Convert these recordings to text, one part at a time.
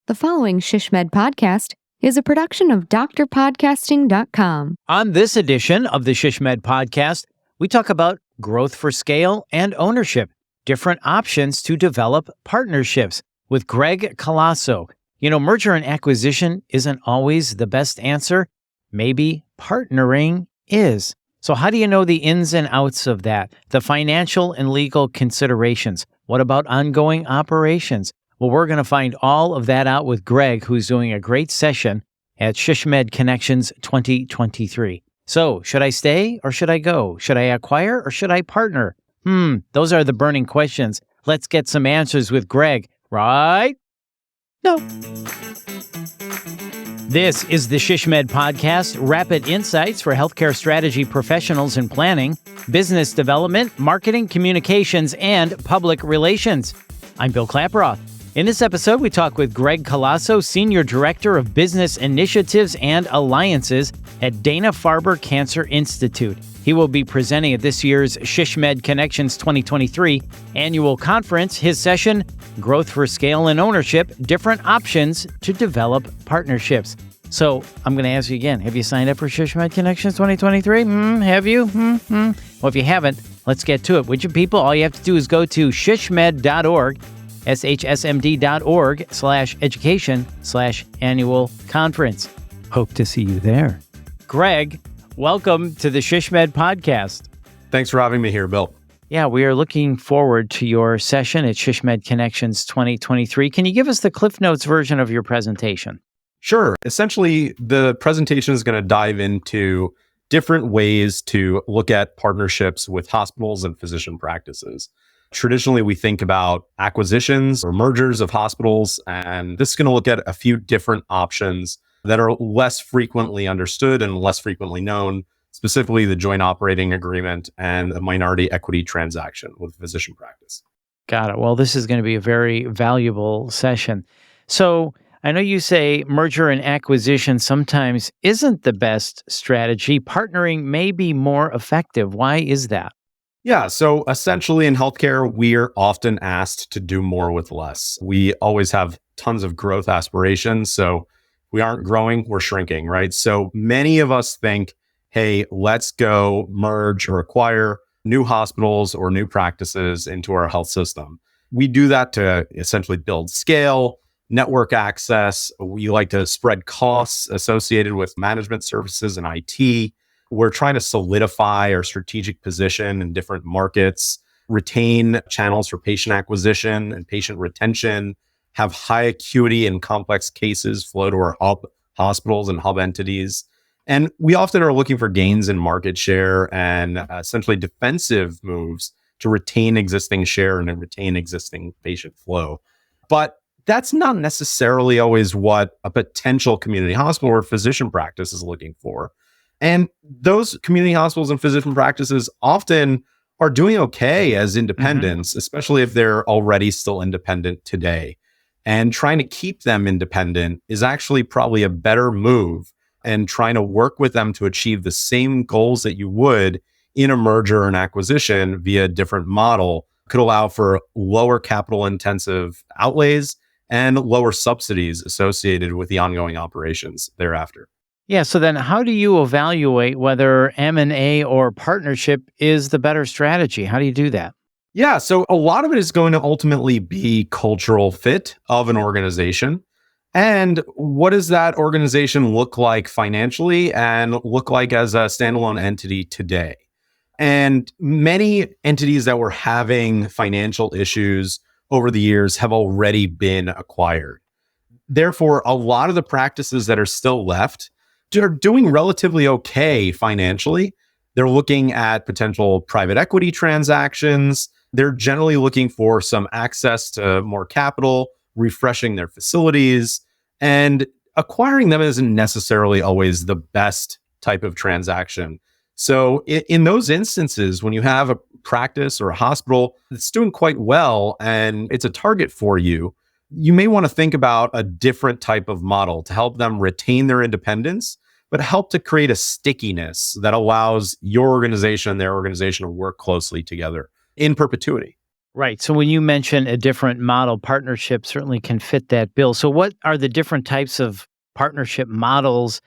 The following ShishMed podcast is a production of drpodcasting.com. On this edition of the ShishMed podcast, we talk about growth for scale and ownership, different options to develop partnerships with Greg Calosso. You know, merger and acquisition isn't always the best answer. Maybe partnering is. So how do you know the ins and outs of that? The financial and legal considerations. What about ongoing operations? Well, we're going to find all of that out with Greg, who's doing a great session at ShishMed Connections 2023. So, should I stay or should I go? Should I acquire or should I partner? Those are the burning questions. Let's get some answers with Greg. Right? No. This is the ShishMed Podcast, rapid insights for healthcare strategy professionals in planning, business development, marketing, communications, and public relations. I'm Bill Klaproth. In this episode, we talk with Greg Calosso, Senior Director of Business Initiatives and Alliances at Dana-Farber Cancer Institute. He will be presenting at this year's ShishMed Connections 2023 annual conference. His session, Growth for Scale and Ownership, Different Options to Develop Partnerships. So I'm going to ask you again, have you signed up for ShishMed Connections 2023? Have you? Well, if you haven't, let's get to it. Would you people? All you have to do is go to shishmed.org, shsmd.org/education/annual conference. Hope to see you there. Greg, welcome to the ShishMed podcast. Thanks for having me here, Bill. Yeah, we are looking forward to your session at ShishMed Connections 2023. Can you give us the Cliff Notes version of your presentation? Sure. Essentially, the presentation is going to dive into different ways to look at partnerships with hospitals and physician practices. Traditionally, we think about acquisitions or mergers of hospitals, and this is going to look at a few different options that are less frequently understood and less frequently known, specifically the joint operating agreement and a minority equity transaction with physician practice. Got it. Well, this is going to be a very valuable session. So I know you say merger and acquisition sometimes isn't the best strategy. Partnering may be more effective. Why is that? Yeah, so essentially in healthcare, we're often asked to do more with less. We always have tons of growth aspirations. So we aren't growing, we're shrinking, right? So many of us think, hey, let's go merge or acquire new hospitals or new practices into our health system. We do that to essentially build scale, network access. We like to spread costs associated with management services and IT. We're trying to solidify our strategic position in different markets, retain channels for patient acquisition and patient retention, have high acuity and complex cases flow to our hub hospitals and hub entities. And we often are looking for gains in market share and essentially defensive moves to retain existing share and retain existing patient flow. But that's not necessarily always what a potential community hospital or physician practice is looking for. And those community hospitals and physician practices often are doing okay as independents, especially if they're already still independent today. And trying to keep them independent is actually probably a better move, and trying to work with them to achieve the same goals that you would in a merger and acquisition via a different model could allow for lower capital intensive outlays and lower subsidies associated with the ongoing operations thereafter. Yeah, so then how do you evaluate whether M&A or partnership is the better strategy? How do you do that? Yeah, so a lot of it is going to ultimately be cultural fit of an organization. And what does that organization look like financially and look like as a standalone entity today? And many entities that were having financial issues over the years have already been acquired. Therefore, a lot of the practices that are still left are doing relatively okay financially. They're looking at potential private equity transactions. They're generally looking for some access to more capital, refreshing their facilities, and acquiring them isn't necessarily always the best type of transaction. So in those instances, when you have a practice or a hospital that's doing quite well and it's a target for you, you may want to think about a different type of model to help them retain their independence, but help to create a stickiness that allows your organization and their organization to work closely together in perpetuity. Right. So when you mention a different model, partnership certainly can fit that bill. So what are the different types of partnership models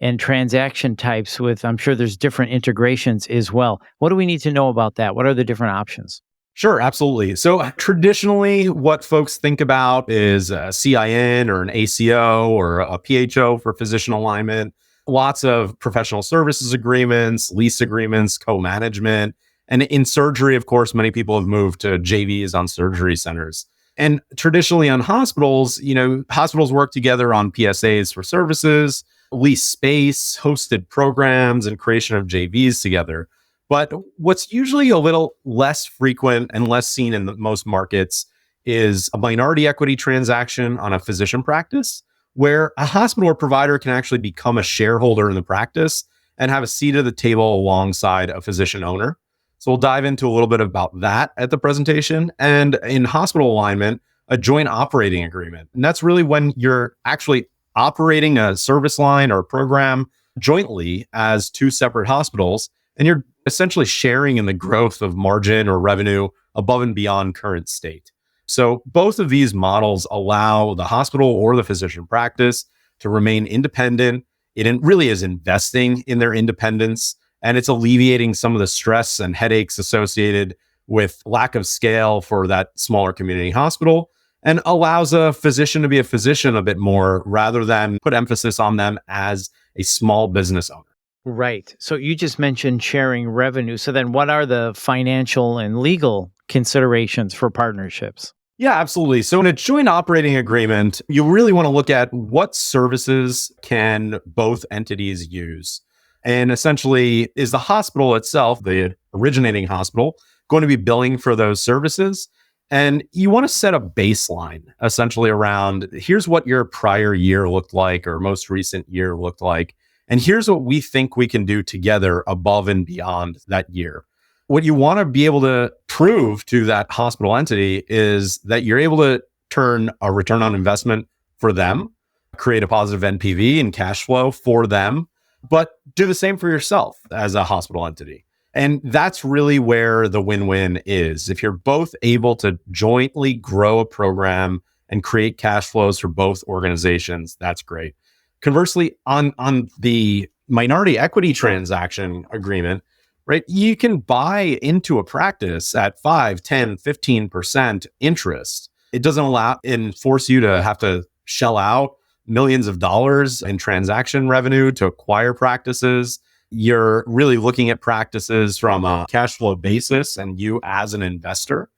and transaction types with, I'm sure there's different integrations as well. What do we need to know about that? What are the different options? Sure, absolutely. So traditionally, what folks think about is a CIN or an ACO or a PHO for physician alignment, lots of professional services agreements, lease agreements, co-management. And in surgery, of course, many people have moved to JVs on surgery centers. And traditionally on hospitals, hospitals work together on PSAs for services, lease space, hosted programs, and creation of JVs together. But what's usually a little less frequent and less seen in most markets is a minority equity transaction on a physician practice, where a hospital or provider can actually become a shareholder in the practice and have a seat at the table alongside a physician owner. So we'll dive into a little bit about that at the presentation. And in hospital alignment, a joint operating agreement. And that's really when you're actually operating a service line or a program jointly as two separate hospitals, and you're essentially sharing in the growth of margin or revenue above and beyond current state. So both of these models allow the hospital or the physician practice to remain independent. It really is investing in their independence, and it's alleviating some of the stress and headaches associated with lack of scale for that smaller community hospital, and allows a physician to be a physician a bit more rather than put emphasis on them as a small business owner. Right. So you just mentioned sharing revenue. So then what are the financial and legal considerations for partnerships? Yeah, absolutely. So in a joint operating agreement, you really want to look at what services can both entities use. And essentially, is the hospital itself, the originating hospital, going to be billing for those services? And you want to set a baseline essentially around, here's what your prior year looked like or most recent year looked like. And here's what we think we can do together above and beyond that year. What you want to be able to prove to that hospital entity is that you're able to turn a return on investment for them, create a positive NPV and cash flow for them, but do the same for yourself as a hospital entity. And that's really where the win-win is. If you're both able to jointly grow a program and create cash flows for both organizations, that's great. Conversely, on the minority equity transaction agreement, right, you can buy into a practice at 5, 10, 15% interest. It doesn't allow and force you to have to shell out millions of dollars in transaction revenue to acquire practices. You're really looking at practices from a cash flow basis and you as an investor.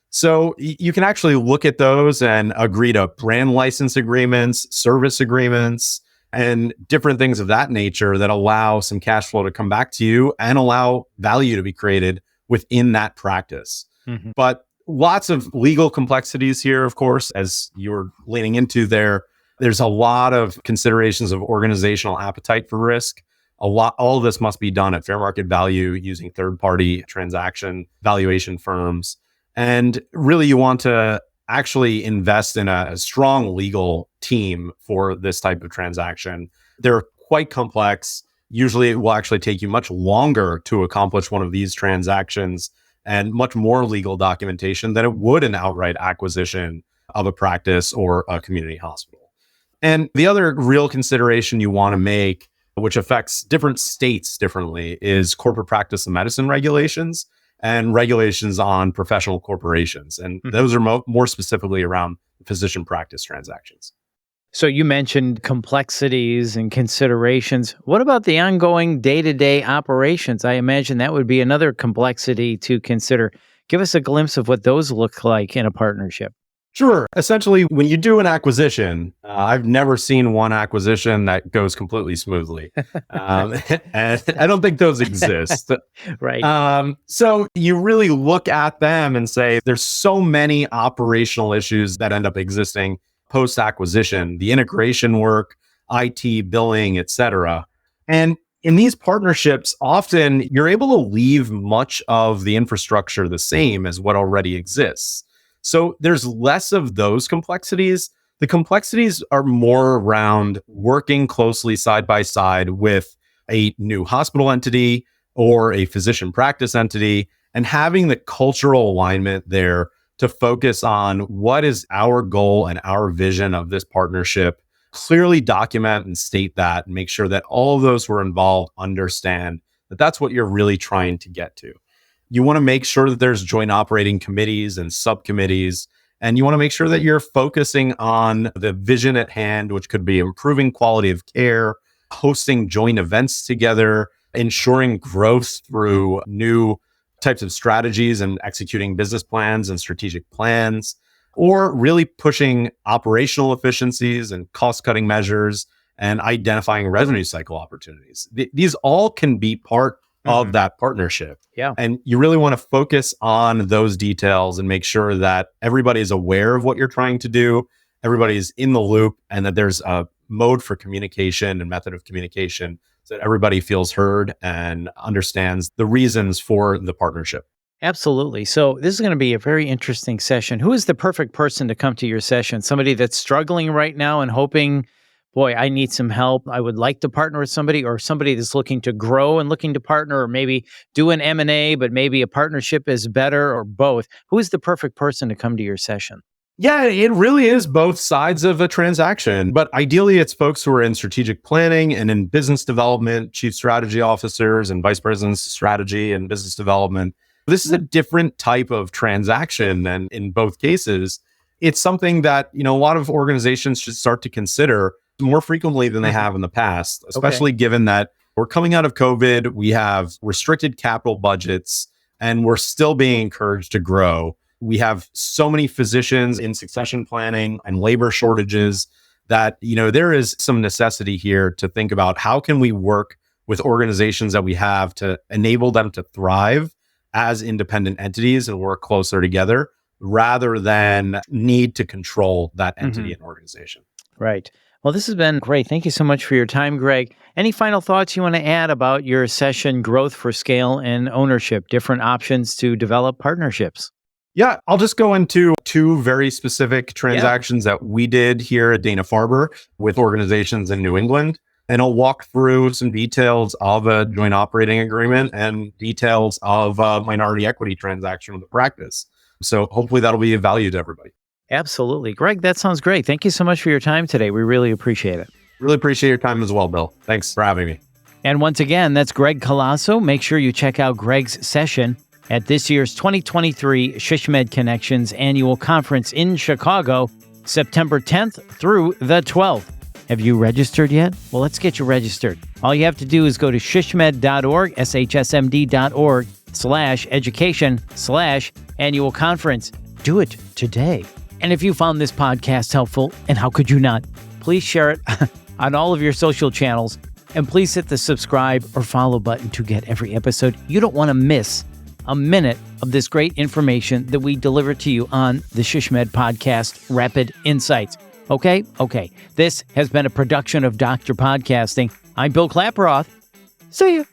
So you can actually look at those and agree to brand license agreements, service agreements, and different things of that nature that allow some cash flow to come back to you and allow value to be created within that practice. Mm-hmm. But lots of legal complexities here, of course, as you're leaning into there. There's a lot of considerations of organizational appetite for risk. All of this must be done at fair market value using third-party transaction valuation firms. And really, you want to actually invest in a strong legal team for this type of transaction. They're quite complex. Usually it will actually take you much longer to accomplish one of these transactions and much more legal documentation than it would an outright acquisition of a practice or a community hospital. And the other real consideration you want to make, which affects different states differently, is corporate practice of medicine regulations and regulations on professional corporations. And those are more specifically around physician practice transactions. So you mentioned complexities and considerations. What about the ongoing day-to-day operations? I imagine that would be another complexity to consider. Give us a glimpse of what those look like in a partnership. Sure. Essentially, when you do an acquisition, I've never seen one acquisition that goes completely smoothly. And I don't think those exist. Right. So you really look at them and say, there's so many operational issues that end up existing post-acquisition, the integration work, IT, billing, et cetera. And in these partnerships, often you're able to leave much of the infrastructure the same as what already exists. So there's less of those complexities. The complexities are more around working closely side by side with a new hospital entity or a physician practice entity and having the cultural alignment there to focus on what is our goal and our vision of this partnership, clearly document and state that, and make sure that all of those who are involved understand that that's what you're really trying to get to. You want to make sure that there's joint operating committees and subcommittees, and you want to make sure that you're focusing on the vision at hand, which could be improving quality of care, hosting joint events together, ensuring growth through new types of strategies and executing business plans and strategic plans, or really pushing operational efficiencies and cost-cutting measures and identifying revenue cycle opportunities. These all can be part of that partnership. Yeah. And you really want to focus on those details and make sure that everybody is aware of what you're trying to do, everybody's in the loop, and that there's a mode for communication and method of communication so that everybody feels heard and understands the reasons for the partnership. Absolutely. So this is going to be a very interesting session. Who is the perfect person to come to your session? Somebody that's struggling right now and hoping, boy, I need some help. I would like to partner with somebody, or somebody that's looking to grow and looking to partner, or maybe do an M&A, but maybe a partnership is better, or both. Who is the perfect person to come to your session? Yeah, it really is both sides of a transaction. But ideally, it's folks who are in strategic planning and in business development, chief strategy officers and vice presidents of strategy and business development. This is a different type of transaction. And in both cases, it's something that, a lot of organizations should start to consider more frequently than they have in the past, especially given that we're coming out of COVID, we have restricted capital budgets, and we're still being encouraged to grow. We have so many physicians in succession planning and labor shortages that, there is some necessity here to think about how can we work with organizations that we have to enable them to thrive as independent entities and work closer together rather than need to control that entity and organization. Right. Well, this has been great. Thank you so much for your time, Greg. Any final thoughts you want to add about your session, Growth for Scale and Ownership, different options to develop partnerships? Yeah, I'll just go into two very specific transactions that we did here at Dana-Farber with organizations in New England. And I'll walk through some details of a joint operating agreement and details of a minority equity transaction with the practice. So hopefully that'll be of value to everybody. Absolutely. Greg, that sounds great. Thank you so much for your time today. We really appreciate it. Really appreciate your time as well, Bill. Thanks for having me. And once again, that's Greg Calosso. Make sure you check out Greg's session at this year's 2023 SHISHMED Connections Annual Conference in Chicago, September 10th through the 12th. Have you registered yet? Well, let's get you registered. All you have to do is go to shishmed.org, shsmd.org/education/annual conference. Do it today. And if you found this podcast helpful, and how could you not, please share it on all of your social channels, and please hit the subscribe or follow button to get every episode. You don't want to miss a minute of this great information that we deliver to you on the SHISHMED podcast, Rapid Insights. Okay. This has been a production of Dr. Podcasting. I'm Bill Klaproth. See you.